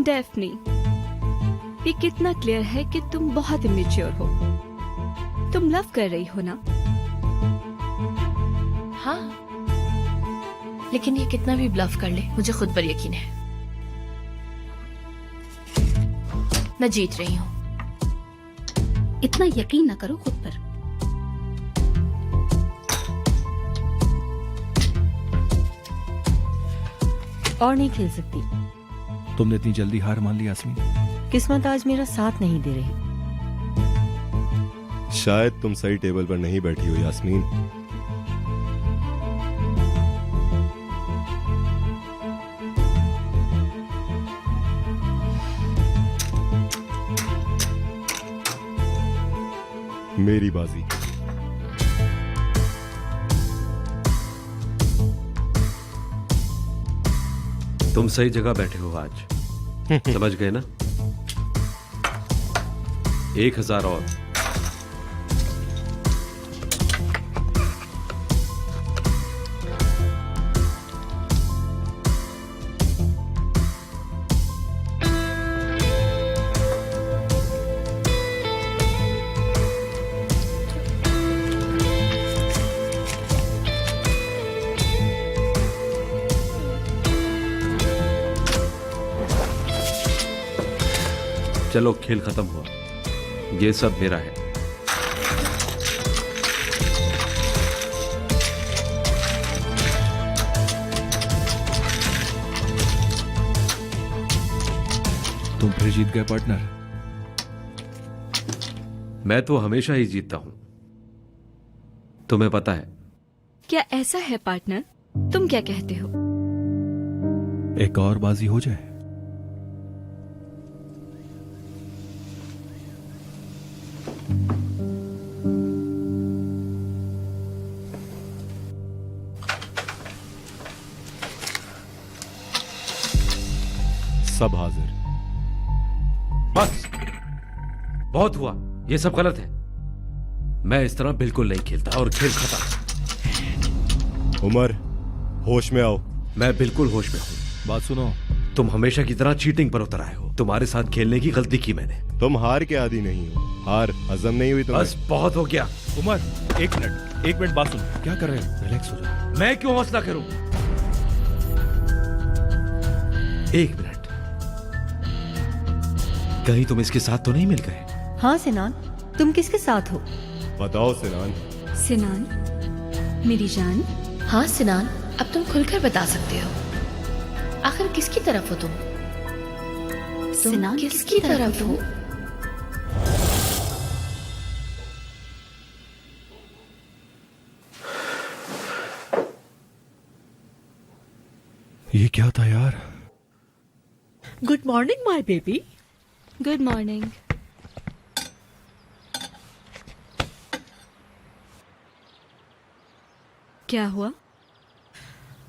Daphne, ये कितना clear है कि तुम बहुत इमेच्योर हो। तुम लव कर रही हो ना? हाँ, लेकिन ये कितना भी ब्लफ कर ले, मुझे खुद पर यकीन है मैं जीत रही हूँ। इतना यकीन ना करो खुद पर। और नहीं खेल सकती। तुमने इतनी जल्दी हार मान ली यास्मीन? किस्मत आज मेरा साथ नहीं दे रही। शायद तुम सही टेबल पर नहीं बैठी हो यास्मीन। मेरी बाजी। तुम सही जगह बैठे हो आज। समझ गए ना? 1000 और। चलो, खेल खत्म हुआ। ये सब मेरा है। तुम फिर जीत गए पार्टनर। मैं तो हमेशा ही जीतता हूं, तुम्हें पता है। क्या ऐसा है पार्टनर? तुम क्या कहते हो? एक और बाजी हो जाए। सब हाजिर। बस, बहुत हुआ। ये सब गलत है। मैं इस तरह बिल्कुल नहीं खेलता और खेल खत्म। उमर, होश में आओ। मैं बिल्कुल होश में हूं। बात सुनो, तुम हमेशा की तरह चीटिंग पर उतर आए हो। तुम्हारे साथ खेलने की गलती की मैंने। तुम हार के आदी नहीं हो। हार हजम नहीं हुई तुम्हें? बस, बहुत हो गया। उमर, एक मिनट बात सुनो। क्या कर रहे हो? रिलैक्स हो जाओ। मैं क्यों हौसला करूं? एक मिनट, कहीं तुम इसके साथ तो नहीं मिल गए? हाँ सिनान, तुम किसके साथ हो? बताओ सिनान। सिनान, मेरी जान। हाँ सिनान, अब तुम खुलकर बता सकते हो। आखिर किसकी तरफ हो तुम? सिनान, किसकी तरफ हो? ये क्या था यार? Good morning my baby. Good morning. क्या हुआ?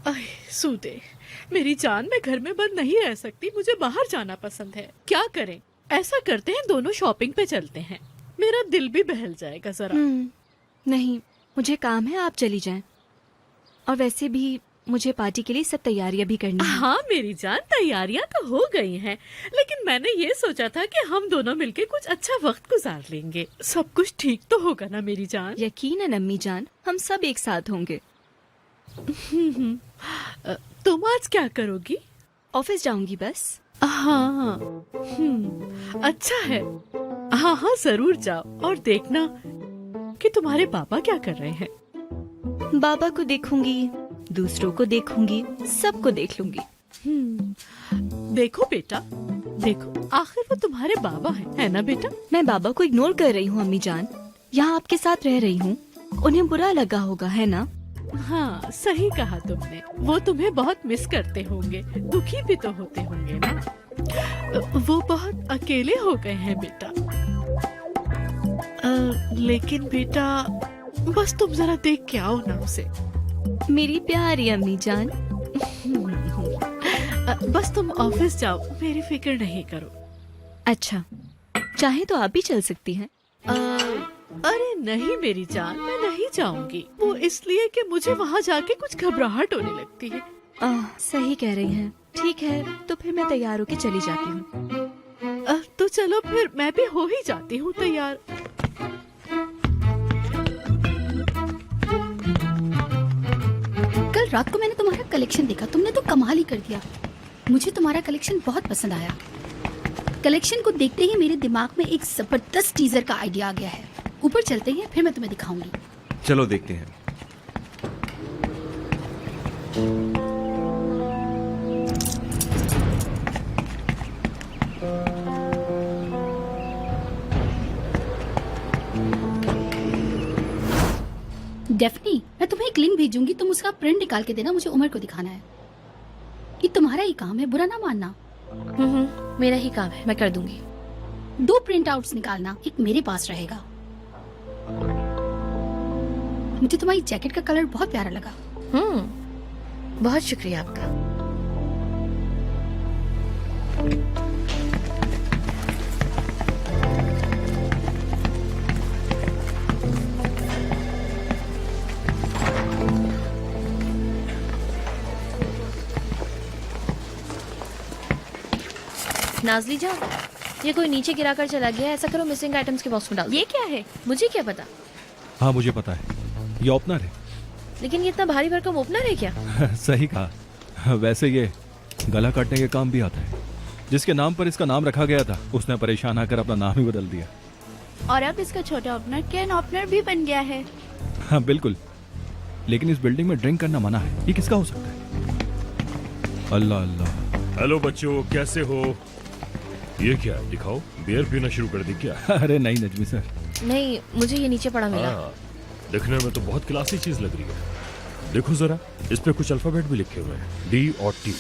अरे सूदे, मेरी जान, मैं घर में बंद नहीं रह सकती। मुझे बाहर जाना पसंद है। क्या करें? ऐसा करते हैं, दोनों शॉपिंग पे चलते हैं। मेरा दिल भी बहल जाएगा जरा। नहीं, मुझे काम है, आप चली जाएं। और वैसे भी मुझे पार्टी के लिए सब तैयारियां भी करनी है। हाँ मेरी जान, तैयारियां तो हो गई हैं, लेकिन मैंने ये सोचा था कि हम दोनों मिलके कुछ अच्छा वक्त गुजार लेंगे। सब कुछ ठीक तो होगा ना मेरी जान? यकीनन अम्मी जान, हम सब एक साथ होंगे। तुम आज क्या करोगी? ऑफिस जाऊंगी बस। हाँ, अच्छा है। हाँ हाँ, जरूर जाओ और देखना कि तुम्हारे पापा क्या कर रहे हैं। बाबा को देखूंगी, दूसरों को देखूंगी, सबको देख लूंगी। देखो बेटा, देखो, आखिर वो तुम्हारे बाबा हैं, है ना बेटा? मैं बाबा को इग्नोर कर रही हूँ अम्मी जान। यहाँ आपके साथ रह रही हूँ, उन्हें बुरा लगा होगा, है ना? हाँ, सही कहा तुमने। वो तुम्हें बहुत मिस करते होंगे, दुखी भी तो होते होंगे ना। वो बहुत अकेले हो गए हैं बेटा। लेकिन बेटा, बस तुम जरा देख के आओ ना उसे। मेरी प्यारी अम्मी जान। बस तुम ऑफिस जाओ, मेरी फिक्र नहीं करो। अच्छा, चाहे तो आप भी चल सकती हैं। अरे नहीं मेरी जान, मैं नहीं जाऊंगी। वो इसलिए कि मुझे वहाँ जाके कुछ घबराहट होने लगती है। सही कह रही हैं। ठीक है, तो फिर मैं तैयार होके चली जाती हूँ। तो चलो फिर मैं भी हो ही जाती हूँ तैयार। कल रात को मैंने तुम्हारा कलेक्शन देखा, तुमने तो कमाल ही कर दिया। मुझे तुम्हारा कलेक्शन बहुत पसंद आया। कलेक्शन को देखते ही मेरे दिमाग में एक जबरदस्त टीजर का आइडिया आ गया है। ऊपर चलते हैं, फिर मैं तुम्हें दिखाऊंगी। चलो देखते हैं। डेफनी, मैं तुम्हें एक लिंक भेजूंगी, तुम उसका प्रिंट निकाल के देना, मुझे उमर को दिखाना है। ये तुम्हारा ही काम है, बुरा ना मानना। मेरा ही काम है, मैं कर दूंगी। 2 प्रिंट आउट्स निकालना, एक मेरे पास रहेगा। मुझे तुम्हारी जैकेट का कलर बहुत प्यारा लगा। बहुत शुक्रिया आपका। नाजली जान, ये कोई नीचे गिरा कर चला गया है। ऐसा करो, मिसिंग आइटम्स के बॉक्स में डाल दो। ये क्या है? मुझे क्या पता। हाँ मुझे पता है, ये ओपनर है। लेकिन ये इतना भारी भरकम ओपनर है क्या? सही कहा। वैसे ये गला काटने के काम भी आता है। जिसके नाम पर इसका नाम रखा गया था उसने परेशान आकर अपना नाम ही बदल दिया। और अब इसका छोटा ओपनर कैन ओपनर भी बन गया है। हाँ बिल्कुल, लेकिन इस बिल्डिंग में ड्रिंक करना मना है। ये किसका हो सकता है? अल्लाह अल्लाह। हेलो बच्चों, कैसे हो? ये क्या है? दिखाओ, बियर पीना शुरू कर दी क्या? अरे नहीं नजमी सर। नहीं, मुझे ये नीचे पड़ा मिला। दिखने में तो बहुत क्लासी चीज लग रही है। देखो जरा, इस पे कुछ अल्फाबेट भी लिखे हुए हैं, D और T।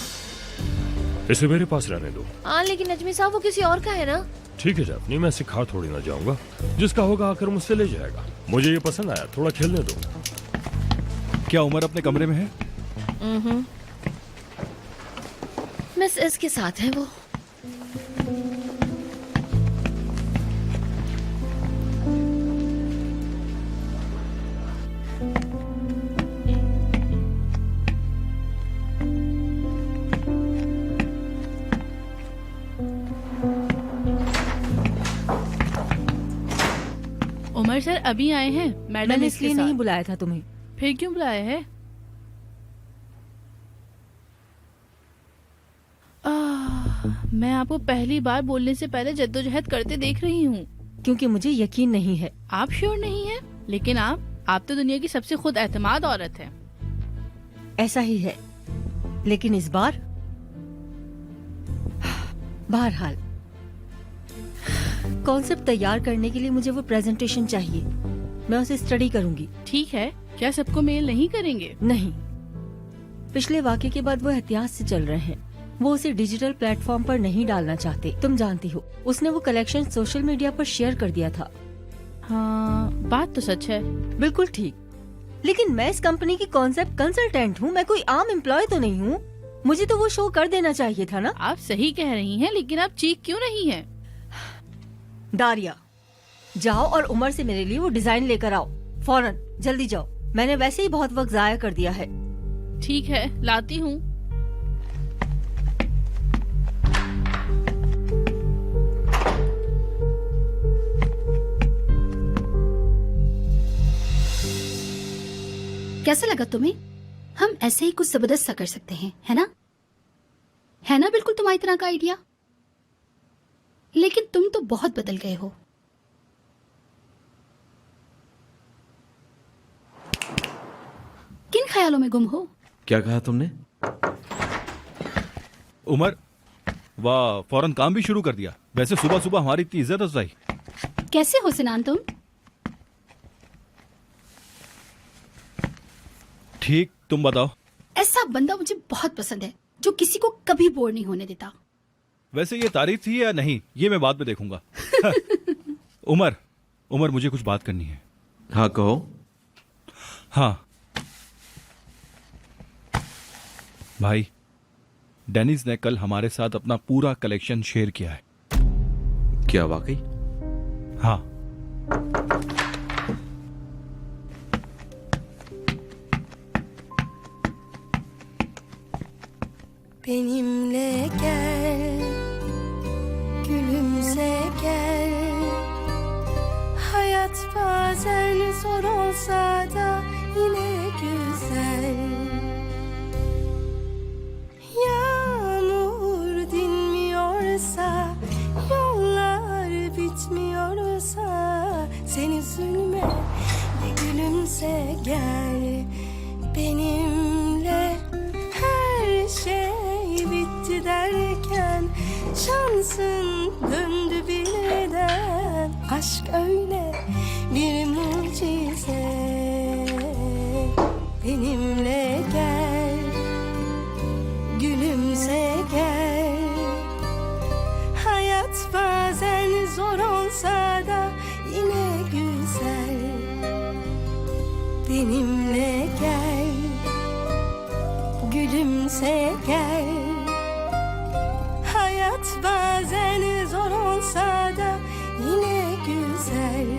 इसे मेरे पास रहने दो। हाँ लेकिन नजमी साहब, वो किसी और का है ना। ठीक है जाफनी, मैं सिखा थोड़ी ना जाऊंगा। जिसका होगा आकर मुझसे ले जाएगा। मुझे ये पसंद आया, थोड़ा खेलने दो। क्या उमर अपने कमरे में है? मिस एस के साथ है वो। उमर सर अभी आए हैं। मैडम मैंने इसके इसलिए साथ। नहीं बुलाया था तुम्हें। फिर क्यों बुलाया है? मैं आपको पहली बार बोलने से पहले जद्दोजहद करते देख रही हूँ। क्योंकि मुझे यकीन नहीं है। आप श्योर नहीं है? लेकिन आप तो दुनिया की सबसे खुद एतमाद औरत हैं। ऐसा ही है, लेकिन इस बार बहरहाल कॉन्सेप्ट तैयार करने के लिए मुझे वो प्रेजेंटेशन चाहिए। मैं उसे स्टडी करूंगी। ठीक है, क्या सबको मेल नहीं करेंगे? नहीं, पिछले वाक़े के बाद वो एहतियात से चल रहे हैं। वो उसे डिजिटल प्लेटफॉर्म पर नहीं डालना चाहते। तुम जानती हो, उसने वो कलेक्शन सोशल मीडिया पर शेयर कर दिया था। हाँ, बात तो सच है। बिल्कुल ठीक, लेकिन मैं इस कंपनी की कॉन्सेप्ट कंसल्टेंट हूँ। मैं कोई आम एम्प्लॉय तो नहीं हूँ। मुझे तो वो शो कर देना चाहिए था ना। आप सही कह रही हैं, लेकिन आप चीख क्यों रही हैं? दारिया, जाओ और उमर से मेरे लिए वो डिजाइन लेकर आओ फौरन। जल्दी जाओ, मैंने वैसे ही बहुत वक्त जाया कर दिया है। ठीक है, लाती हूँ। कैसा लगा तुम्हें? हम ऐसे ही कुछ जबरदस्त सा कर सकते हैं, है ना? है ना बिल्कुल तुम्हारी तरह का आइडिया। लेकिन तुम तो बहुत बदल गए हो। किन ख्यालों में गुम हो? क्या कहा तुमने? उमर, वाह, फौरन काम भी शुरू कर दिया। वैसे सुबह सुबह हमारी इतनी इज्जत अफजाई। कैसे हो सिनान तुम? ठीक, तुम बताओ। ऐसा बंदा मुझे बहुत पसंद है जो किसी को कभी बोर नहीं होने देता। वैसे ये तारीफ थी या नहीं, ये मैं बाद में देखूंगा। उमर मुझे कुछ बात करनी है। हाँ कहो। हाँ भाई, डेनिस ने कल हमारे साथ अपना पूरा कलेक्शन शेयर किया है। क्या वाकई? हाँ, Benimle gel, gülümse gel. Hayat bazen zor olsa da yine güzel. Yağmur dinmiyorsa, yollar bitmiyorsa, sen üzülme ve gülümse gel. Benimle her şey bitti derken şansın döndü birden. Aşk öyle bir mucize. Benimle gel, gülümse gel. Hayat bazen zor olsa da yine güzel. Benimle gel, gülümse gel. Hayat bazen zor olsa da yine güzel.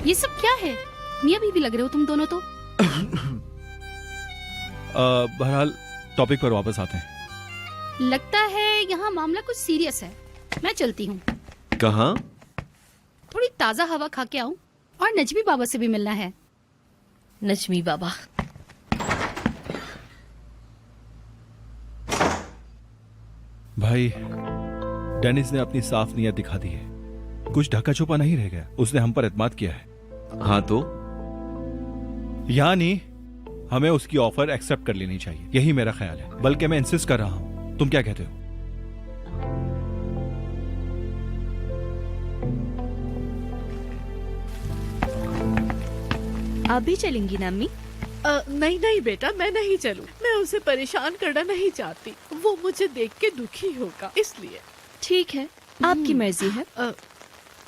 ये सब क्या है? मियाँ बीवी लग रहे हो तुम दोनों तो। बहरहाल टॉपिक पर वापस आते हैं। लगता है यहाँ मामला कुछ सीरियस है। मैं चलती हूँ, कहाँ? थोड़ी ताज़ा हवा खा के आऊँ और नजमी बाबा से भी मिलना है। नजमी बाबा। भाई, डेनिस ने अपनी साफ नीयत दिखा दी है। कुछ ढका छुपा नहीं रह गया। उसने हम पर एतमाद किया है। हाँ तो यानी हमें उसकी ऑफर एक्सेप्ट कर लेनी चाहिए, यही मेरा ख्याल है। बल्कि मैं इंसिस्ट कर रहा हूं। तुम क्या कहते हो? आप भी चलेंगी ना अम्मी? नहीं नहीं बेटा, मैं नहीं चलूं। मैं उसे परेशान करना नहीं चाहती। वो मुझे देख के दुखी होगा, इसलिए। ठीक है, आपकी मर्जी है।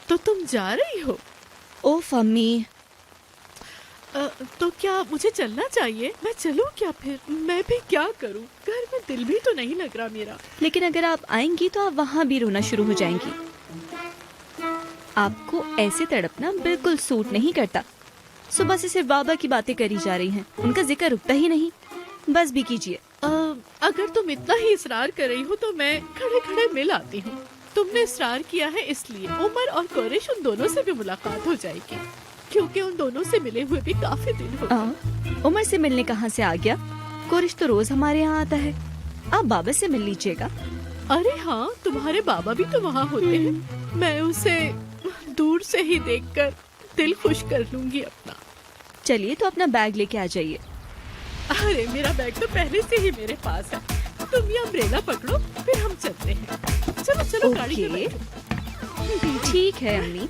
तो तुम जा रही हो? ओफ अम्मी, तो क्या मुझे चलना चाहिए? मैं चलूं क्या फिर? मैं भी क्या करूं? घर में दिल भी तो नहीं लग रहा मेरा। लेकिन अगर आप आएंगी तो आप वहाँ भी रोना शुरू हो जाएंगी। आपको ऐसे तड़पना बिल्कुल सूट नहीं करता। सुबह से सिर्फ बाबा की बातें करी जा रही हैं, उनका जिक्र रुकता ही नहीं। बस भी कीजिए। अगर तुम इतना ही इसरार कर रही हो तो मैं खड़े खड़े मिल आती हूँ। तुमने इसरार किया है, इसलिए उमर और कोरिश उन दोनों से भी मुलाकात हो जाएगी, क्योंकि उन दोनों से मिले हुए भी काफी दिन हो गए। उमर से मिलने कहाँ से आ गया? कोरिश तो रोज हमारे यहाँ आता है। आप बाबा से मिल लीजिएगा। अरे हाँ, तुम्हारे बाबा भी तो वहाँ होते हैं। मैं उसे दूर से ही देखकर दिल खुश कर लूंगी अपना। चलिए तो अपना बैग लेके आ जाइए। अरे मेरा बैग तो पहले से ही मेरे पास है। तुम ये अम्ब्रेला पकड़ो, फिर हम चलते हैं। चलो चलो गाड़ी में बैठो। ठीक है अम्मी।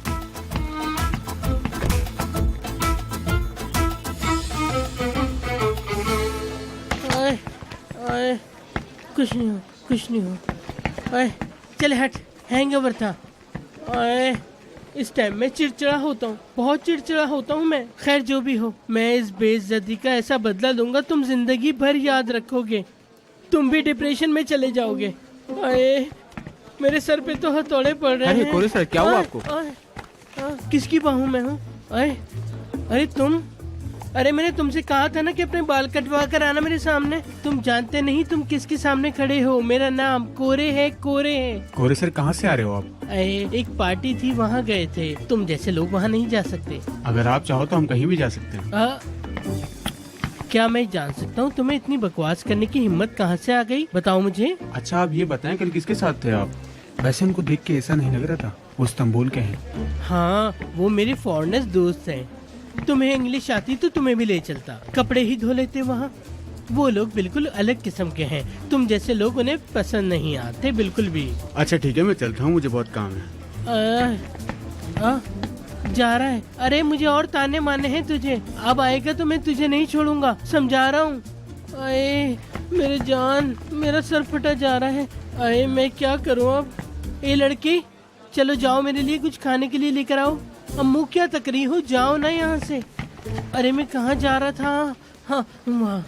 कुछ नहीं हो। ओए चल हट, हैंगओवर था। ओए इस टाइम में चिड़चिड़ा होता हूँ, बहुत चिड़चिड़ा होता हूँ मैं। खैर जो भी हो, मैं इस बेइज्जती का ऐसा बदला लूंगा तुम जिंदगी भर याद रखोगे। तुम भी डिप्रेशन में चले जाओगे। ओए मेरे सर पे तो हथौड़े पड़ रहे हैं। कोरिश सर, क्या हुआ आपको? किसकी बाहू में हूँ? अरे तुम, अरे मैंने तुमसे कहा था ना कि अपने बाल कटवा कर आना मेरे सामने। तुम जानते नहीं तुम किसके सामने खड़े हो। मेरा नाम कोरे है, कोरे है। कोरे सर, कहाँ से आ रहे हो आप? एक पार्टी थी, वहाँ गए थे। तुम जैसे लोग वहाँ नहीं जा सकते। अगर आप चाहो तो हम कहीं भी जा सकते हैं। क्या मैं जान सकता हूँ तुम्हें इतनी बकवास करने की हिम्मत कहाँ से आ गई? बताओ मुझे। अच्छा आप ये बताएं, कल किसके साथ थे आप? वैसे उनको देख के ऐसा नहीं लग रहा था वो इस्तांबुल के हैं। हाँ, वो मेरे फॉरेनर्स दोस्त हैं। तुम्हें इंग्लिश आती तो तुम्हें भी ले चलता। कपड़े ही धो लेते वहाँ। वो लोग बिल्कुल अलग किस्म के हैं। तुम जैसे लोग उन्हें पसंद नहीं आते बिल्कुल भी। अच्छा ठीक है, मैं चलता हूँ, मुझे बहुत काम है। जा रहा है? अरे मुझे और ताने मारने हैं तुझे। अब आएगा तो मैं तुझे नहीं छोड़ूंगा, समझा रहा हूँ। अरे मेरे जान, मेरा सर फटा जा रहा है। अरे मैं क्या करूँ अब? ए लड़की, चलो जाओ, मेरे लिए कुछ खाने के लिए लेकर आओ। अम्मू क्या तकरी हो, जाओ ना यहाँ से। अरे मैं कहाँ जा रहा था? हाँ वहाँ,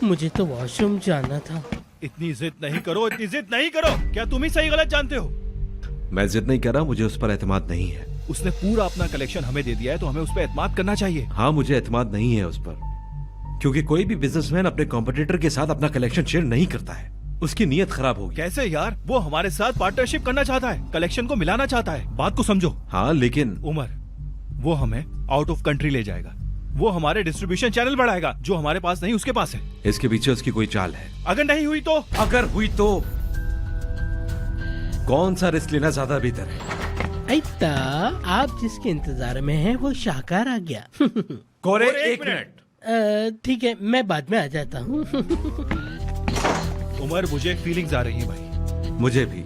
मुझे तो वॉशरूम जाना था। इतनी जिद नहीं करो, इतनी जिद नहीं करो। क्या तुम ही सही गलत जानते हो? मैं जिद नहीं कर रहा, मुझे उस पर एतमाद नहीं है। उसने पूरा अपना कलेक्शन हमें दे दिया है तो हमें उस पर एतमाद करना चाहिए। हाँ, मुझे एतमाद नहीं है उस पर। क्योंकि कोई भी बिजनेसमैन अपने कॉम्पिटिटर के साथ अपना कलेक्शन शेयर नहीं करता है, उसकी नीयत खराब होगी। कैसे यार, वो हमारे साथ पार्टनरशिप करना चाहता है, कलेक्शन को मिलाना चाहता है, बात को समझो। हाँ लेकिन उमर, वो हमें आउट ऑफ कंट्री ले जाएगा, वो हमारे डिस्ट्रीब्यूशन चैनल बढ़ाएगा जो हमारे पास नहीं उसके पास है। इसके पीछे उसकी कोई चाल है। अगर नहीं हुई तो? अगर हुई तो कौन सा रिस्क लेना ज्यादा बेहतर है? ऐता, आप जिसके इंतजार में हैं वो शाहकार आ गया। कोरे एक मिनट। ठीक है, मैं बाद में आ जाता हूँ। उमर, मुझे फीलिंग्स आ रही हैं भाई। मुझे भी।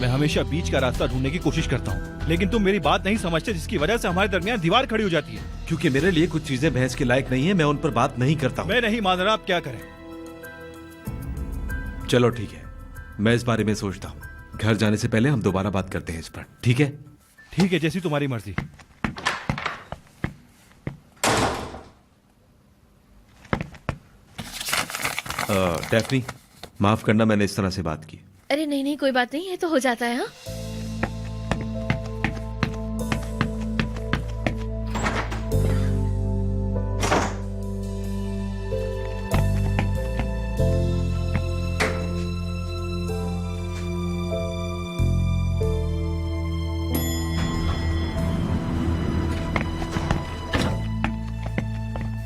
मैं हमेशा बीच का रास्ता ढूंढने की कोशिश करता हूँ, लेकिन तुम मेरी बात नहीं समझते, जिसकी वजह से हमारे दरमियान दीवार खड़ी हो जाती है। क्योंकि मेरे लिए कुछ चीजें बहस के लायक नहीं है, मैं उन पर बात नहीं करता हूँ। मैं नहीं मान रहा, आप क्या करें? चलो ठीक है, मैं इस बारे में सोचता हूँ। घर जाने से पहले हम दोबारा बात करते हैं इस पर, ठीक है? ठीक है, जैसी तुम्हारी मर्जी। डेफनी, माफ करना मैंने इस तरह से बात की। अरे नहीं नहीं, कोई बात नहीं, ये तो हो जाता है। हाँ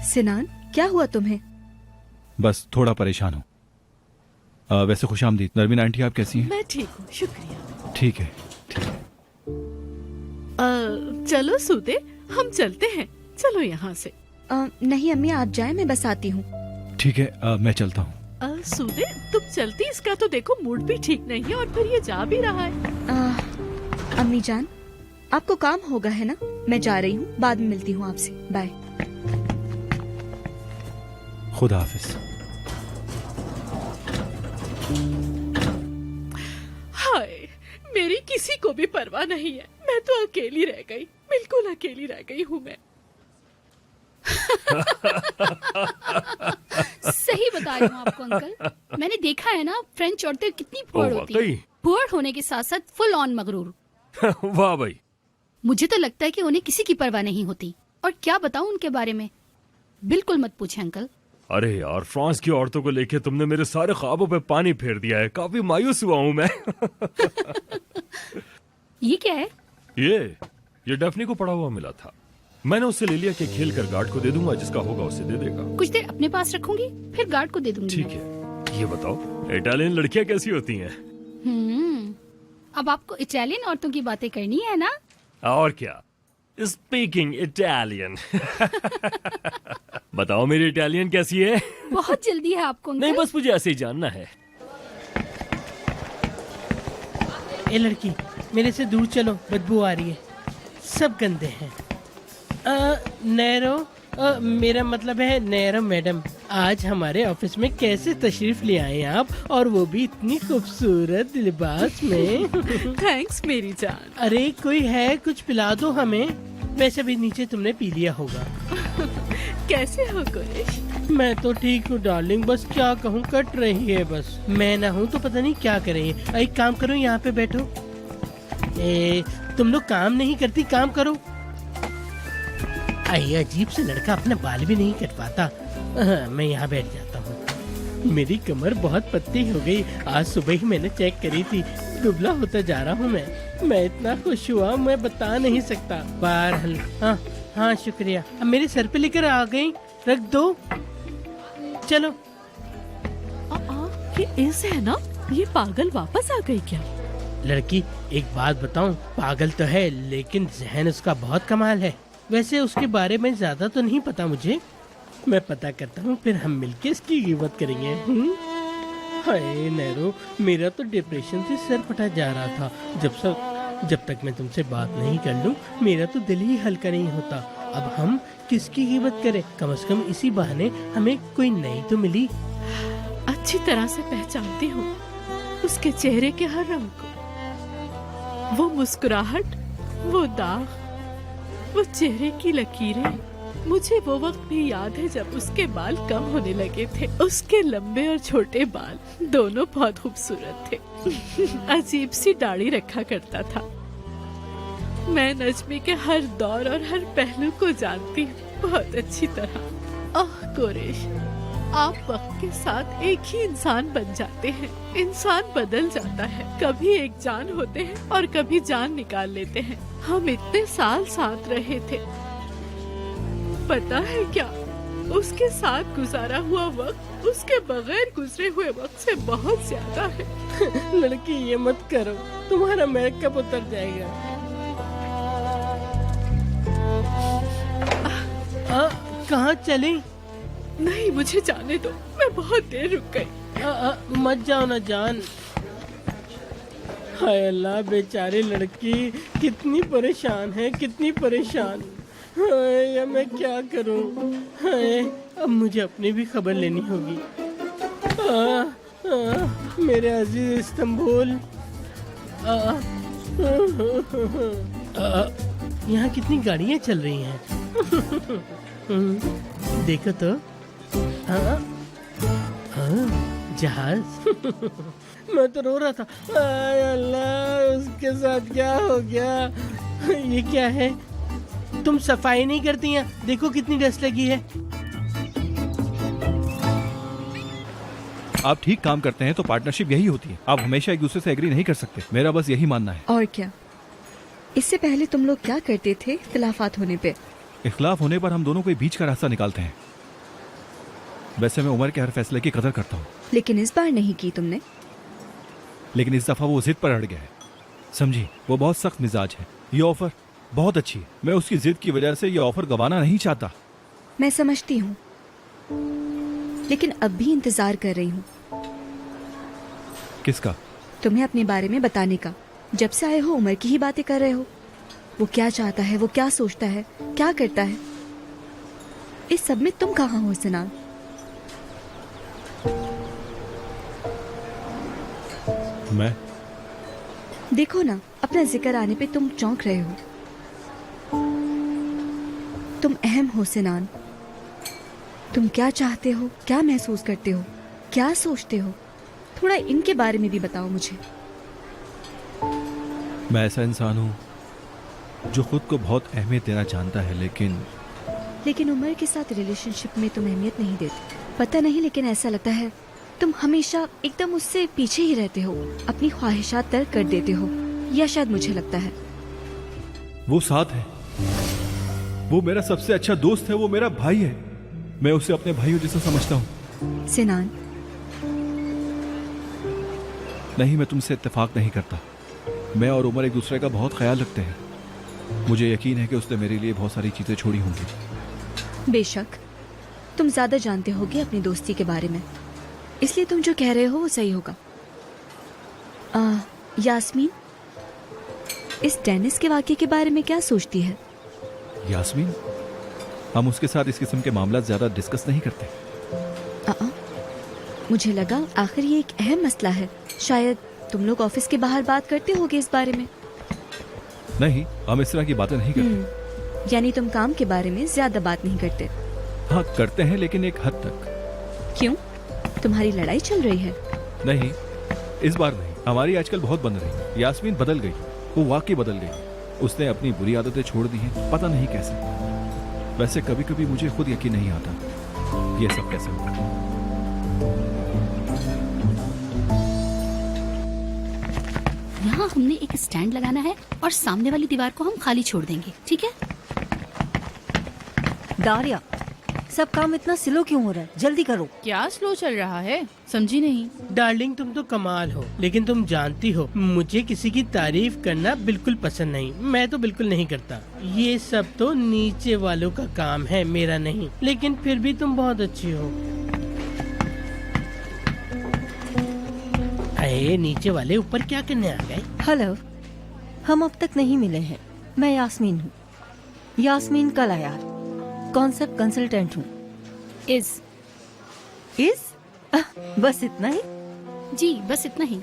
सिनान, क्या हुआ तुम्हें? बस थोड़ा परेशान हूँ। वैसे खुशामदीद। नरमीन आंटी, आप कैसी हैं? मैं ठीक हूँ, शुक्रिया। ठीक है, ठीक है। चलो सूदे, हम चलते हैं। चलो यहाँ से। नहीं अम्मी, आप जाए, मैं बस आती हूँ। ठीक है, मैं चलता हूँ। सूदे, तुम चलती, इसका तो देखो मूड भी ठीक नहीं है और फिर ये जा भी रहा है। अम्मी जान, आपको काम होगा है ना? मैं जा रही हूँ, बाद में मिलती हूँ आपसे। बाय। खुदा हाफिज। हाय, मेरी किसी को भी परवाह नहीं है। मैं तो अकेली रह गई, बिल्कुल अकेली रह गई हूँ मैं। सही बता रही हूँ आपको अंकल, मैंने देखा है ना फ्रेंच औरतें कितनी फुअर होती हैं। फुअर होने के साथ साथ फुल ऑन मगरूर। वाह भाई। मुझे तो लगता है कि उन्हें किसी की परवाह नहीं होती। और क्या बताऊं उनके बारे में, बिल्कुल मत पूछे अंकल। अरे यार, फ्रांस की औरतों को लेके तुमने मेरे सारे ख्वाबों पे पानी फेर दिया है। काफी मायूस हुआ हूँ मैं। ये क्या है? ये डेफनी को पड़ा हुआ मिला था। मैंने उससे ले लिया कि खेल कर गार्ड को दे दूंगा, जिसका होगा उसे दे देगा। कुछ देर अपने पास रखूंगी, फिर गार्ड को दे दूंगी। ठीक है। ये बताओ, इटालियन लड़कियां कैसी होती हैं? अब आपको इटालियन औरतों की बातें करनी है ना? और क्या, स्पीकिंग इटालियन। बताओ मेरी इटालियन कैसी है? बहुत जल्दी है आपको अंकल। नहीं, बस मुझे ऐसे ही जानना है। ए लड़की, मेरे से दूर चलो, बदबू आ रही है। सब गंदे हैं। नैरो, मेरा मतलब है नैरो मैडम, आज हमारे ऑफिस में कैसे तशरीफ ले आए आप, और वो भी इतनी खूबसूरत लिबास में। थैंक्स मेरी जान। अरे कोई है, कुछ पिला दो हमें। वैसे भी नीचे तुमने पी लिया होगा। कैसे हो कुरेश? मैं तो ठीक हूँ डार्लिंग, बस क्या कहूँ, कट रही है बस। मैं ना हूँ तो पता नहीं क्या करेंगे। एक काम करो, यहाँ पे बैठो। तुम लोग काम नहीं करती, काम करो। आई अजीब से लड़का अपना बाल भी नहीं कटवाता। मैं यहाँ बैठ जाता हूँ। मेरी कमर बहुत पतली हो गई। आज सुबह ही मैंने चेक करी थी, दुबला होता जा रहा हूँ मैं इतना खुश हुआ, मैं बता नहीं सकता। बहरहाल, हाँ शुक्रिया। अब मेरे सर पे लेकर आ गई, रख दो। चलो। ये ऐसे है ना, ये पागल वापस आ गई क्या? लड़की, एक बात बताऊं, पागल तो है लेकिन जहन उसका बहुत कमाल है। वैसे उसके बारे में ज्यादा तो नहीं पता मुझे, मैं पता करता हूँ, फिर हम मिलके इसकी गिबत करेंगे। हाय नैरो, मेरा तो डिप्रेशन से सर फटा जा रहा था। जब तक मैं तुमसे बात नहीं कर लूं, मेरा तो दिल ही हल्का नहीं होता। अब हम किसकी गिबत करें? कम से कम इसी बहाने हमें कोई नई तो मिली। अच्छी तरह से पहचानती हूँ उसके चेहरे के हर रंग को, वो मुस्कुराहट, वो दाग, वो चेहरे की लकीरें। मुझे वो वक्त भी याद है जब उसके बाल कम होने लगे थे। उसके लंबे और छोटे बाल दोनों बहुत खूबसूरत थे। अजीब सी दाढ़ी रखा करता था। मैं नजमी के हर दौर और हर पहलू को जानती हूँ बहुत अच्छी तरह। कोरेश, आप वक्त के साथ एक ही इंसान बन जाते हैं। इंसान बदल जाता है, कभी एक जान होते हैं और कभी जान निकाल लेते हैं। हम इतने साल साथ रहे थे, पता है क्या, उसके साथ गुजारा हुआ वक्त उसके बगैर गुजरे हुए वक्त से बहुत ज्यादा है। लड़की ये मत करो, तुम्हारा मेकअप उतर जाएगा। कहाँ चली? नहीं, मुझे जाने दो, मैं बहुत देर रुक गई। मत जाओ ना जान। हाय अल्लाह, बेचारी लड़की कितनी परेशान है, कितनी परेशान। हाय, अब मैं क्या करूं? हाय, अब मुझे अपनी भी खबर लेनी होगी। मेरे अजीज इस्तांबुल। यहाँ कितनी गाड़ियाँ चल रही हैं। देखो तो, जहाज। मैं तो रो रहा था। आय अल्लाह, उसके साथ क्या हो गया? ये क्या है? तुम सफाई नहीं करती हैं? देखो कितनी डस्ट लगी है। आप ठीक काम करते हैं तो पार्टनरशिप यही होती है। आप हमेशा एक दूसरे से एग्री नहीं कर सकते, मेरा बस यही मानना है। और क्या, इससे पहले तुम लोग क्या करते थे इख्तिलाफात होने पे? इख्तिलाफ होने पर हम दोनों कोई बीच का रास्ता निकालते हैं। वैसे मैं उमर के हर फैसले की कदर करता हूँ, लेकिन इस बार नहीं की तुमने। लेकिन इस दफा वो जिद पर अड़ गया है। समझी, वो बहुत सख्त मिजाज है। ये ऑफर बहुत अच्छी है, मैं उसकी जिद की वजह से ये ऑफर गंवाना नहीं चाहता। मैं समझती हूँ, लेकिन अब भी इंतजार कर रही हूँ। किसका? तुम्हें अपने बारे में बताने का। जब से आए हो उमर की ही बातें कर रहे हो। वो क्या चाहता है, वो क्या सोचता है, क्या करता है, इस सब में तुम कहाँ हो सिनान? मैं? देखो ना, अपना जिक्र आने पे तुम चौंक रहे हो। तुम अहम हो सिनान। तुम क्या चाहते हो, क्या महसूस करते हो, क्या सोचते हो, थोड़ा इनके बारे में भी बताओ मुझे। मैं ऐसा इंसान हूँ जो खुद को बहुत अहमियत देना जानता है, लेकिन उमर के साथ रिलेशनशिप में तुम अहमियत नहीं देते। पता नहीं, लेकिन ऐसा लगता है तुम हमेशा एकदम उससे पीछे ही रहते हो, अपनी ख्वाहिशात तर्क कर देते हो, या शायद मुझे लगता है। वो साथ है, वो मेरा सबसे अच्छा दोस्त है, वो मेरा भाई है। मैं उसे अपने भाइयों जैसा समझता हूँ। सिनान, नहीं, मैं तुमसे इत्तेफाक नहीं करता। मैं और उमर एक दूसरे का बहुत ख्याल रखते हैं। मुझे यकीन है कि उसने मेरे लिए बहुत सारी चीजें छोड़ी होंगी। बेशक, तुम ज्यादा जानते होगे अपनी दोस्ती के बारे में, इसलिए तुम जो कह रहे हो वो सही होगा। यास्मीन, इस टेनिस के वाक़े के बारे में क्या सोचती है? यास्मीन, हम उसके साथ इस किस्म के मामला ज्यादा डिस्कस नहीं करते। मुझे लगा आखिर ये एक अहम मसला है, शायद तुम लोग ऑफिस के बाहर बात करते होगे इस बारे में। नहीं, हम इस तरह की बातें नहीं करते। यानी तुम काम के बारे में ज्यादा बात नहीं करते? हाँ, करते हैं, लेकिन एक हद तक। क्यों, तुम्हारी लड़ाई चल रही है? नहीं, इस बार नहीं। हमारी आजकल बहुत बन रही। यास्मीन बदल गई, वो वाकई बदल गई। उसने अपनी बुरी आदतें छोड़ दी हैं, पता नहीं कैसे। वैसे कभी कभी मुझे खुद यकीन नहीं आता ये सब कैसे हुआ। यहाँ हमने एक स्टैंड लगाना है और सामने वाली दीवार को हम खाली छोड़ देंगे, ठीक है? दारिया, सब काम इतना स्लो क्यों हो रहा है? जल्दी करो। क्या स्लो चल रहा है, समझी नहीं। डार्लिंग, तुम तो कमाल हो, लेकिन तुम जानती हो मुझे किसी की तारीफ करना बिल्कुल पसंद नहीं। मैं तो बिल्कुल नहीं करता। ये सब तो नीचे वालों का काम है, मेरा नहीं। लेकिन फिर भी तुम बहुत अच्छी हो। अरे नीचे वाले ऊपर क्या करने आ गए? हेलो, हम अब तक नहीं मिले हैं। मैं यास्मीन हूँ, यास्मीन कलायार, कॉन्सेप्ट कंसल्टेंट हूँ। बस इतना ही? जी, बस इतना ही।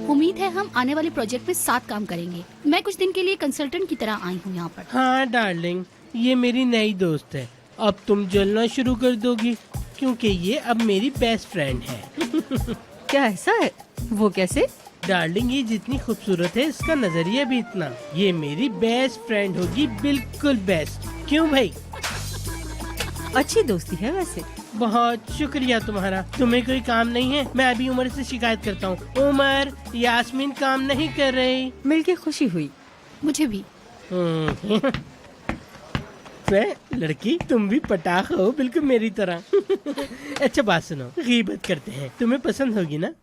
उम्मीद है हम आने वाले प्रोजेक्ट में साथ काम करेंगे। मैं कुछ दिन के लिए कंसल्टेंट की तरह आई हूँ यहाँ पर। हाँ डार्लिंग, ये मेरी नई दोस्त है। अब तुम जलना शुरू कर दोगी क्योंकि ये अब मेरी बेस्ट फ्रेंड है। क्या ऐसा है? वो कैसे? डार्लिंग, ये जितनी खूबसूरत है इसका नजरिया भी इतना। ये मेरी बेस्ट फ्रेंड होगी, बिल्कुल बेस्ट। क्यों भाई? अच्छी दोस्ती है वैसे। बहुत शुक्रिया तुम्हारा। तुम्हें कोई काम नहीं है? मैं अभी उमर से शिकायत करता हूँ। उमर, यास्मीन काम नहीं कर रही। मिलके खुशी हुई। मुझे भी। लड़की तुम भी पटाख हो, बिल्कुल मेरी तरह। अच्छा बात सुनो, गीबत करते हैं, तुम्हें पसंद होगी ना?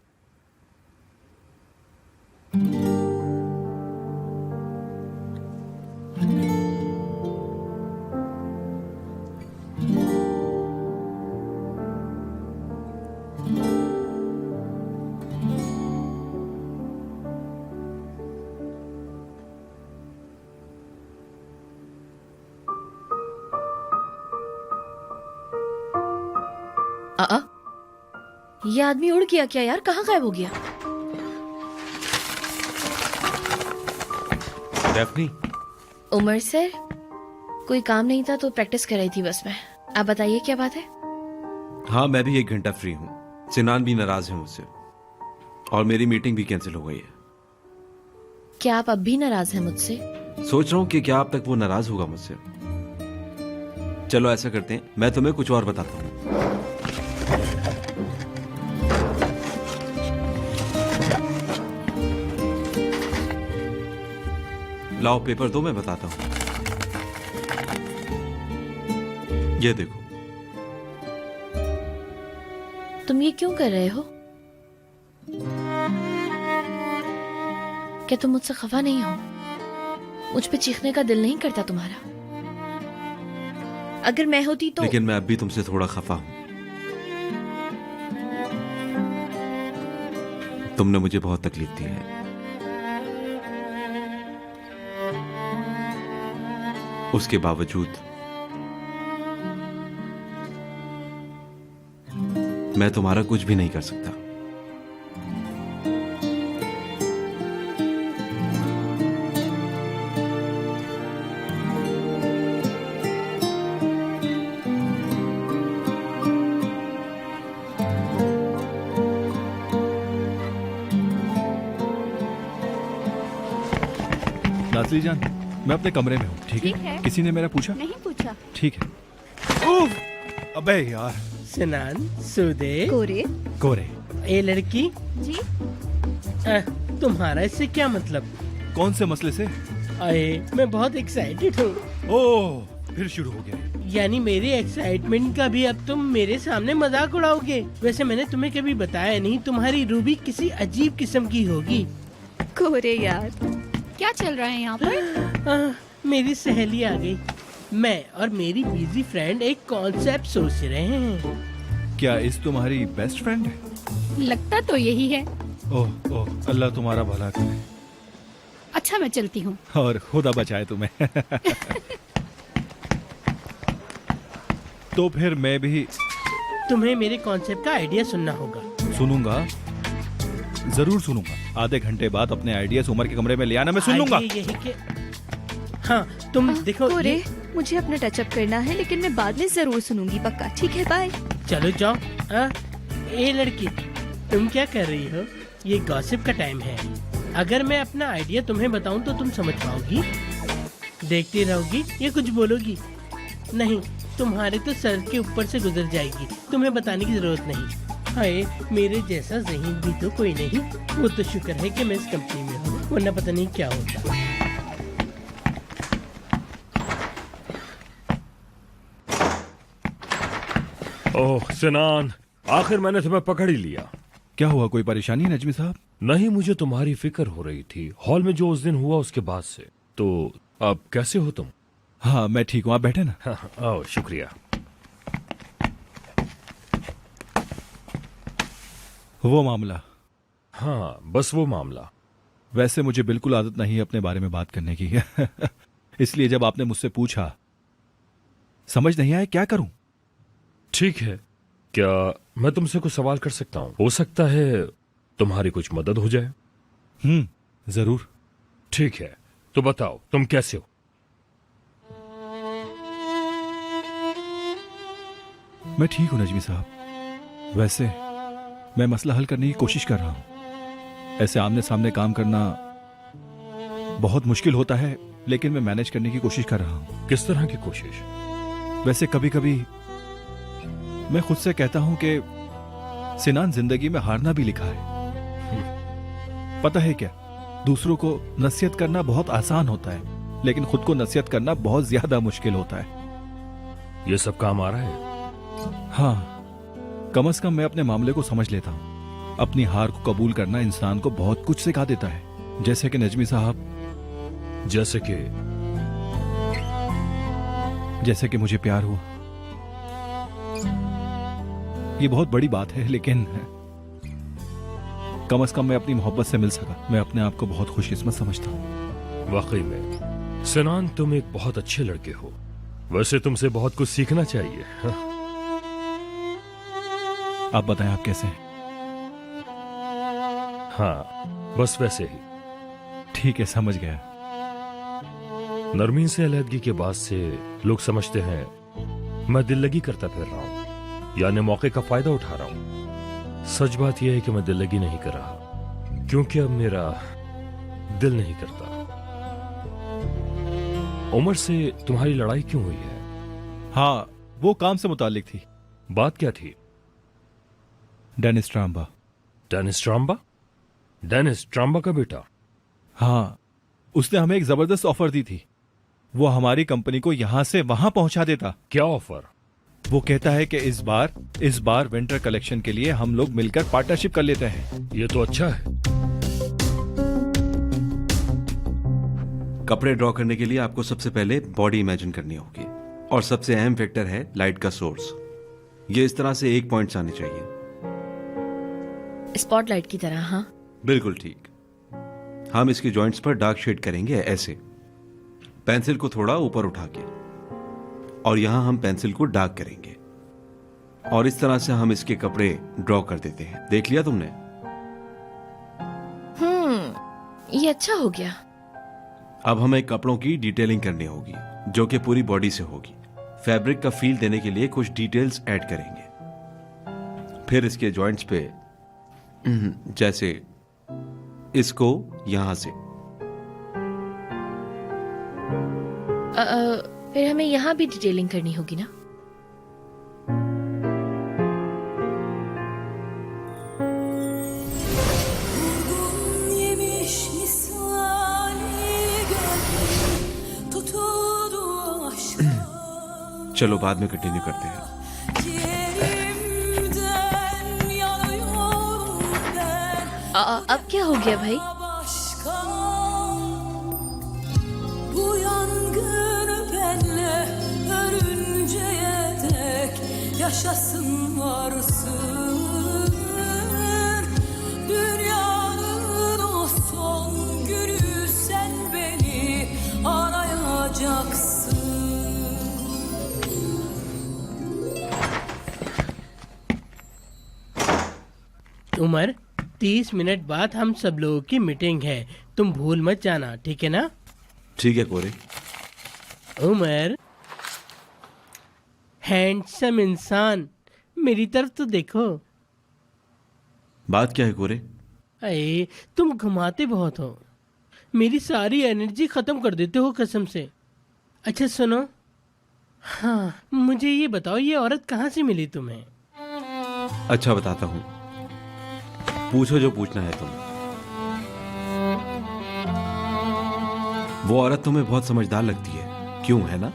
ये आदमी उड़ गया क्या यार? कहाँ गायब हो गया? डेफनी। उमर सर, कोई काम नहीं था तो प्रैक्टिस कर रही थी बस मैं। आप बताइए क्या बात है? हाँ, मैं भी 1 घंटा फ्री हूँ। सिनान भी नाराज है मुझसे और मेरी मीटिंग भी कैंसिल हो गई है। क्या आप अब भी नाराज हैं मुझसे? सोच रहा हूँ कि क्या अब तक वो नाराज होगा मुझसे। चलो ऐसा करते हैं, मैं तुम्हें कुछ और बताता हूँ। लाओ पेपर दो, मैं बताता हूँ। ये देखो। तुम ये क्यों कर रहे हो? क्या तुम मुझसे खफा नहीं हो? मुझ पे चीखने का दिल नहीं करता तुम्हारा? अगर मैं होती तो। लेकिन मैं अब भी तुमसे थोड़ा खफा हूं। तुमने मुझे बहुत तकलीफ दी है। उसके बावजूद मैं तुम्हारा कुछ भी नहीं कर सकता। नाज़ली जान, मैं अपने कमरे में हूँ, ठीक है? किसी ने मेरा पूछा? नहीं पूछा। ठीक है। उफ! अबे यार। सिनान, सुदे, कोरे। कोरे। ए लड़की जी। तुम्हारा इससे क्या मतलब? कौन से मसले से? अरे मैं बहुत एक्साइटेड हूँ। ओह, फिर शुरू हो गया। यानी मेरे एक्साइटमेंट का भी अब तुम मेरे सामने मजाक उड़ाओगे? वैसे मैंने तुम्हें कभी बताया नहीं, तुम्हारी रूबी किसी अजीब किस्म की होगी। कोरे यार, क्या चल रहा है यहाँ पर? मेरी सहेली आ गई। मैं और मेरी बिजी फ्रेंड एक कॉन्सेप्ट सोच रहे हैं। क्या इस तुम्हारी बेस्ट फ्रेंड है? लगता तो यही है। ओह ओह, अल्लाह तुम्हारा भला करे। अच्छा मैं चलती हूँ। और खुदा बचाए तुम्हें। तो फिर मैं भी। तुम्हें मेरे कॉन्सेप्ट का आइडिया सुनना होगा। सुनूंगा, जरूर सुनूंगा। आधे घंटे बाद अपने आइडियाज उमर के कमरे में ले आना, मैं सुन लूंगा। यही के। हाँ तुम देखो। कोरे, मुझे अपना टचअप करना है, लेकिन मैं बाद में जरूर सुनूंगी, पक्का। ठीक है, बाय। चलो जाओ। ए लड़की, तुम क्या कर रही हो? ये गॉसिप का टाइम है। अगर मैं अपना आइडिया तुम्हें बताऊं तो तुम समझ पाओगी? देखती रहोगी या कुछ बोलोगी? नहीं, तुम्हारे तो सर के ऊपर से गुजर जाएगी। तुम्हें बताने की जरूरत नहीं। हाय, मेरे जैसा ज़हीन भी तो कोई नहीं। वो तो शुक्र है कि मैं इस कंपनी में हूँ, वरना पता नहीं क्या होता। ओह सिनान, आखिर मैंने तुम्हें पकड़ ही लिया। क्या हुआ, कोई परेशानी नजमी साहब? नहीं, मुझे तुम्हारी फिक्र हो रही थी हॉल में जो उस दिन हुआ उसके बाद से। तो अब कैसे हो तुम? हाँ मैं ठीक हूँ, आप बैठे ना। हाँ, शुक्रिया। वो मामला। हाँ, बस वो मामला। वैसे मुझे बिल्कुल आदत नहीं है अपने बारे में बात करने की। इसलिए जब आपने मुझसे पूछा, समझ नहीं आया क्या करूं। ठीक है, क्या मैं तुमसे कुछ सवाल कर सकता हूँ? हो सकता है तुम्हारी कुछ मदद हो जाए। जरूर। ठीक है, तो बताओ तुम कैसे हो? मैं ठीक हूं नजमी साहब। वैसे मैं मसला हल करने की कोशिश कर रहा हूं। ऐसे आमने सामने काम करना बहुत मुश्किल होता है, लेकिन मैं मैनेज करने की कोशिश कर रहा हूं। किस तरह की कोशिश? वैसे कभी कभी मैं खुद से कहता हूं कि सिनान, जिंदगी में हारना भी लिखा है। पता है क्या, दूसरों को नसीहत करना बहुत आसान होता है, लेकिन खुद को नसीहत करना बहुत ज्यादा मुश्किल होता है। ये सब काम आ रहा है? हाँ, कम से कम मैं अपने मामले को समझ लेता हूँ। अपनी हार को कबूल करना इंसान को बहुत कुछ सिखा देता है। जैसे कि नजमी साहब, जैसे कि मुझे प्यार हुआ। ये बहुत बड़ी बात है, लेकिन कम से कम मैं अपनी मोहब्बत से मिल सका। मैं अपने आप को बहुत खुशकिस्मत समझता हूँ। वाकई में सिनान, तुम एक बहुत अच्छे लड़के हो। वैसे तुमसे बहुत कुछ सीखना चाहिए। आप बताएं, आप कैसे हैं? हाँ, बस वैसे ही। ठीक है, समझ गया। नरमीन से अलहदगी के बाद से लोग समझते हैं मैं दिल लगी करता फिर रहा हूं, यानी मौके का फायदा उठा रहा हूं। सच बात यह है कि मैं दिल लगी नहीं कर रहा, क्योंकि अब मेरा दिल नहीं करता। उमर से तुम्हारी लड़ाई क्यों हुई है? हाँ, वो काम से मुतालिक थी। बात क्या थी? डेनिस ट्राम्बा। डेनिस ट्राम्बा? डेनिस ट्राम्बा का बेटा? हाँ, उसने हमें एक जबरदस्त ऑफर दी थी। वो हमारी कंपनी को यहां से वहां पहुंचा देता। क्या ऑफर? वो कहता है कि इस बार विंटर कलेक्शन के लिए हम लोग मिलकर पार्टनरशिप कर लेते हैं। ये तो अच्छा है। कपड़े ड्रॉ करने के लिए आपको सबसे पहले बॉडी इमेजिन करनी होगी, और सबसे अहम फैक्टर है लाइट का सोर्स। ये इस तरह से एक पॉइंट आने चाहिए, स्पॉटलाइट की तरह। हाँ, बिल्कुल ठीक। हम इसकी जॉइंट्स पर डार्क शेड करेंगे ऐसे, पेंसिल को थोड़ा ऊपर उठा के, और यहां हम पेंसिल को डार्क करेंगे, और इस तरह से हम इसके कपड़े ड्रॉ कर देते हैं। देख लिया तुमने? ये अच्छा हो गया। अब हमें कपड़ों की डिटेलिंग करनी होगी, जो कि पूरी बॉडी से होगी। फैब्रिक का फील देने के लिए कुछ डिटेल्स ऐड करेंगे। फिर इसके जॉइंट्स पे, जैसे इसको यहां से, फिर हमें यहाँ भी डिटेलिंग करनी होगी ना? चलो बाद में कंटिन्यू करते हैं। अब क्या हो गया भाई? Bu yangın benle ölünceye dek yaşasın varsın. Dünyanın o son günü sen beni arayacaksın. उमर, 30 मिनट बाद हम सब लोगों की मीटिंग है, तुम भूल मत जाना, ठीक है ना? ठीक है कोरे। उमर, हैंडसम इंसान, मेरी तरफ तो देखो। बात क्या है कोरे? अरे तुम घुमाते बहुत हो, मेरी सारी एनर्जी खत्म कर देते हो कसम से। अच्छा सुनो, हाँ मुझे ये बताओ, ये औरत कहाँ से मिली तुम्हें? अच्छा बताता हूँ, पूछो जो पूछना है तुम। वो औरत तुम्हें बहुत समझदार लगती है, क्यों, है ना?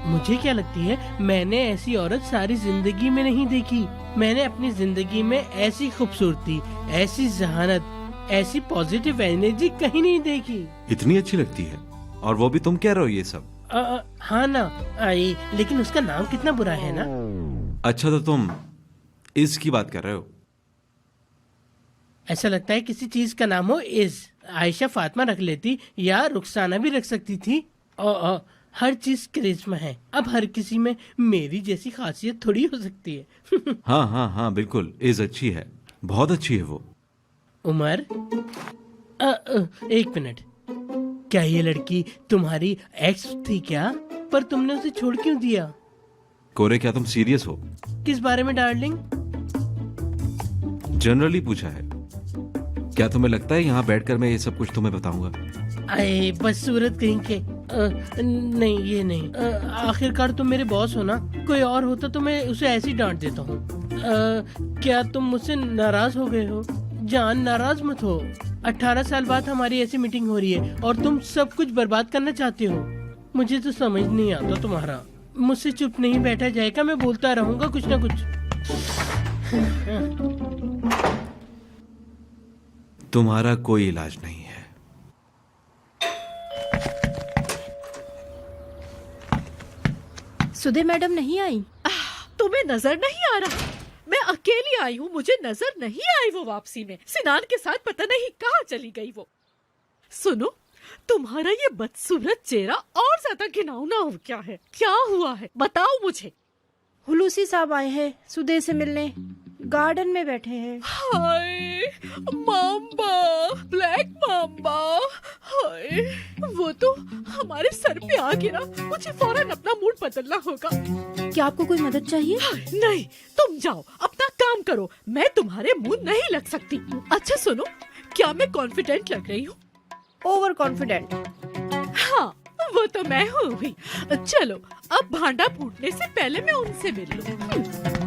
मुझे क्या लगती है, मैंने ऐसी औरत सारी जिंदगी में नहीं देखी। मैंने अपनी जिंदगी में ऐसी खूबसूरती, ऐसी जहानत, ऐसी पॉजिटिव एनर्जी कहीं नहीं देखी। इतनी अच्छी लगती है, और वो भी तुम कह रहे हो ये सब? हाँ ना, लेकिन उसका नाम कितना बुरा है ना। अच्छा तो तुम इसकी बात कर रहे हो? ऐसा लगता है किसी चीज का नाम हो इज। आयशा फातिमा रख लेती, या रुखसाना भी रख सकती थी। हर चीज करिश्मा है, अब हर किसी में मेरी जैसी खासियत थोड़ी हो सकती है। हाँ हाँ हाँ बिल्कुल, इज अच्छी है, बहुत अच्छी है वो। उमर, एक मिनट, क्या ये लड़की तुम्हारी एक्स थी क्या? पर तुमने उसे छोड़ क्यों दिया? कोरे क्या तुम सीरियस हो? किस बारे में डार्लिंग? जनरली पूछा है। क्या तुम्हें लगता है यहाँ बैठकर मैं ये सब कुछ तुम्हें बताऊंगा? बस सूरत कहीं के, नहीं ये नहीं। आखिरकार तुम मेरे बॉस हो ना, कोई और होता तो मैं उसे ऐसे ही डांट देता हूँ। क्या तुम मुझसे नाराज हो गए हो? जान, नाराज मत हो। 18 साल बाद हमारी ऐसी मीटिंग हो रही है और तुम सब कुछ बर्बाद करना चाहते हो। मुझे तो समझ नहीं आता तुम्हारा। मुझसे चुप नहीं बैठा जाएगा, मैं बोलता रहूंगा कुछ ना कुछ। तुम्हारा कोई इलाज नहीं है। सुधे मैडम नहीं आई? तुम्हें नजर नहीं आ रहा? मैं अकेली आई हूँ, मुझे नजर नहीं आई वो वापसी में। सिनान के साथ पता नहीं कहाँ चली गई वो। सुनो, तुम्हारा ये बदसूरत चेहरा और ज्यादा घिनौना हो क्या है? क्या हुआ है बताओ मुझे। हुलूसी साहब आए हैं सुधे से मिलने, गार्डन में बैठे हैं। हाय माम्बा, ब्लैक माम्बा, हाय वो तो हमारे सर पे आ गिरा। मुझे फौरन अपना मूड बदलना होगा। क्या आपको कोई मदद चाहिए? नहीं, तुम जाओ अपना काम करो, मैं तुम्हारे मुंह नहीं लग सकती। अच्छा सुनो, क्या मैं कॉन्फिडेंट लग रही हूँ? Over confident. हाँ, वो तो मैं हूँ ही। चलो अब भांडा फूटने से पहले मैं उनसे मिल लूं।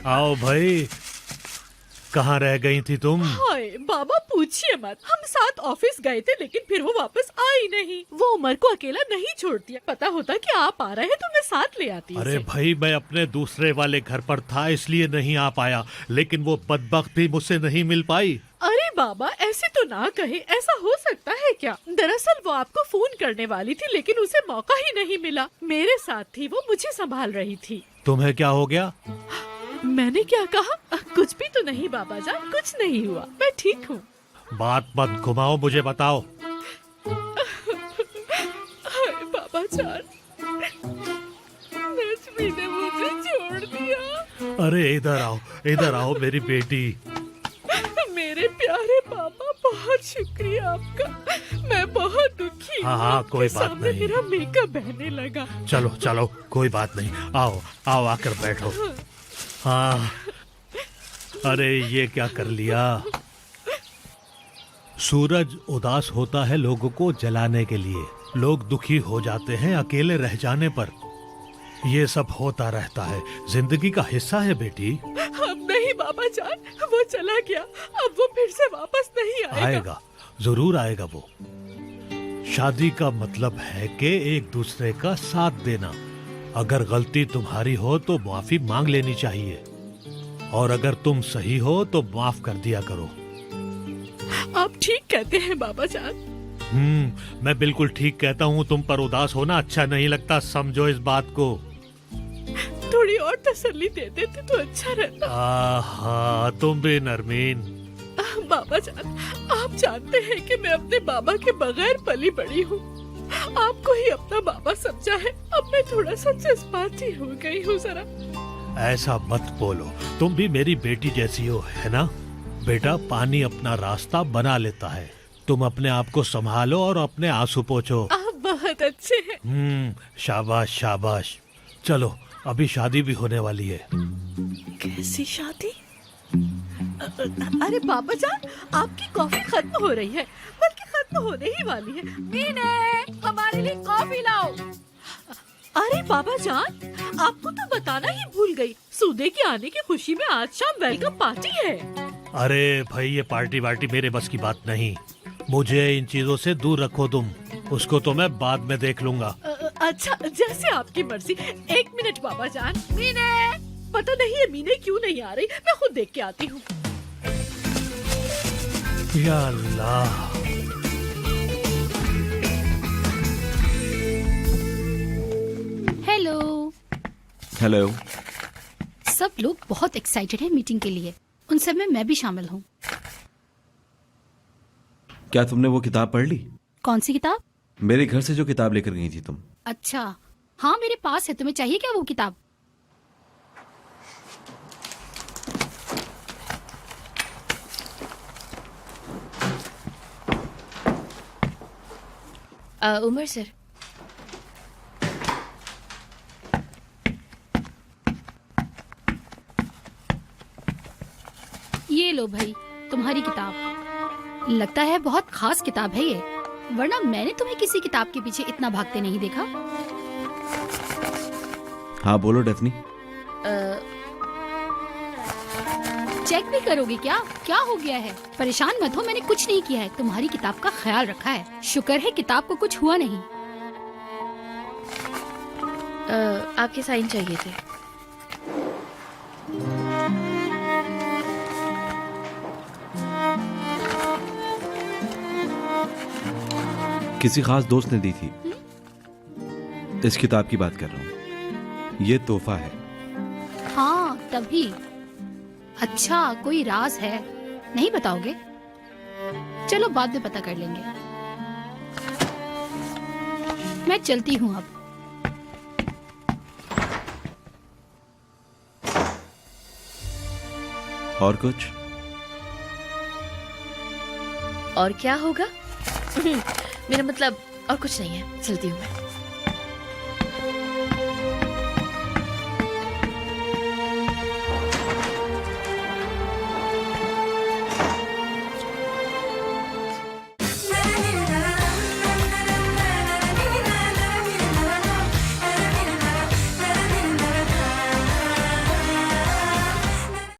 आओ भाई, कहाँ रह गई थी तुम? हाय बाबा पूछिए मत, हम साथ ऑफिस गए थे लेकिन फिर वो वापस आई नहीं। वो उमर को अकेला नहीं छोड़ दिया। पता होता कि आप आ रहे हैं तो मैं साथ ले आती। अरे भाई, मैं अपने दूसरे वाले घर पर था इसलिए नहीं आ पाया, लेकिन वो बदबख्त भी मुझसे नहीं मिल पाई। अरे बाबा ऐसे तो ना कहे, ऐसा हो सकता है क्या? दरअसल वो आपको फोन करने वाली थी लेकिन उसे मौका ही नहीं मिला। मेरे साथ थी वो, मुझे संभाल रही थी। तुम्हें क्या हो गया? मैंने क्या कहा? कुछ भी तो नहीं बाबा जान, कुछ नहीं हुआ, मैं ठीक हूँ। बात मत घुमाओ, मुझे बताओ। हाय बाबा जान, लक्ष्मी ने मुझे छोड़ दिया। अरे इधर आओ मेरी बेटी। मेरे प्यारे पापा, बहुत शुक्रिया आपका। मैं बहुत दुखी हूँ। हाँ, कोई बात नहीं। मेरा मेकअप बहने लगा। चलो कोई बात नहीं, आओ आकर बैठो। हाँ, अरे ये क्या कर लिया? सूरज उदास होता है लोगों को जलाने के लिए। लोग दुखी हो जाते हैं अकेले रह जाने पर। ये सब होता रहता है, जिंदगी का हिस्सा है बेटी। अब नहीं बाबा जान, वो चला गया, अब वो फिर से वापस नहीं आएगा। जरूर आएगा वो। शादी का मतलब है कि एक दूसरे का साथ देना। अगर गलती तुम्हारी हो तो माफी मांग लेनी चाहिए, और अगर तुम सही हो तो माफ कर दिया करो। आप ठीक कहते हैं बाबा जान। मैं बिल्कुल ठीक कहता हूँ। तुम पर उदास होना अच्छा नहीं लगता, समझो इस बात को। थोड़ी और तसल्ली दे देते तो अच्छा रहता। आहा, तुम भी नरमीन। बाबा जान, आप जानते हैं कि मैं अपने बाबा के बगैर पली बड़ी हूँ। आपको ही अपना बाबा समझा है। अब मैं थोड़ा सा जज्बाती हो गई हूँ जरा। ऐसा मत बोलो, तुम भी मेरी बेटी जैसी हो, है ना? बेटा, पानी अपना रास्ता बना लेता है। तुम अपने आप को संभालो और अपने आंसू पोंछो। आप बहुत अच्छे हैं। शाबाश शाबाश। चलो, अभी शादी भी होने वाली है। कैसी शादी? अरे बाबा जान, आपकी कॉफी खत्म हो रही है, बल्कि खत्म होने ही वाली है। मीने, हमारे लिए कॉफी लाओ। अरे बाबा जान, आपको तो बताना ही भूल गई। सूदे के आने की खुशी में आज शाम वेलकम पार्टी है। अरे भाई, ये पार्टी वार्टी मेरे बस की बात नहीं। मुझे इन चीजों से दूर रखो तुम। उसको तो मैं बाद में देख लूंगा। अच्छा, जैसे आपकी मर्जी। 1 मिनट बाबा जान। मीने, पता नहीं है मीने क्यों नहीं आ रही, मैं खुद देख के आती हूँ। या अल्लाह। हेलो। सब लोग बहुत एक्साइटेड हैं मीटिंग के लिए। उन सब में मैं भी शामिल हूँ। क्या तुमने वो किताब पढ़ ली? कौन सी किताब? मेरे घर से जो किताब लेकर गई थी तुम। अच्छा, हाँ मेरे पास है। तुम्हें चाहिए क्या वो किताब? उमर सर, ये लो भाई, तुम्हारी किताब। लगता है बहुत खास किताब है ये, वरना मैंने तुम्हें किसी किताब के पीछे इतना भागते नहीं देखा। हाँ बोलो डेफनी। चेक भी करोगे क्या? क्या हो गया है? परेशान मत हो, मैंने कुछ नहीं किया है, तुम्हारी किताब का ख्याल रखा है। शुक्र है किताब को कुछ हुआ नहीं। आपके साइन चाहिए थे। किसी खास दोस्त ने दी थी। इस किताब की बात कर रहा हूँ। ये तोहफा है। हाँ तभी। अच्छा, कोई राज है? नहीं बताओगे? चलो बाद में पता कर लेंगे। मैं चलती हूँ अब। और कुछ? और क्या होगा? मेरा मतलब और कुछ नहीं है, चलती हूँ मैं।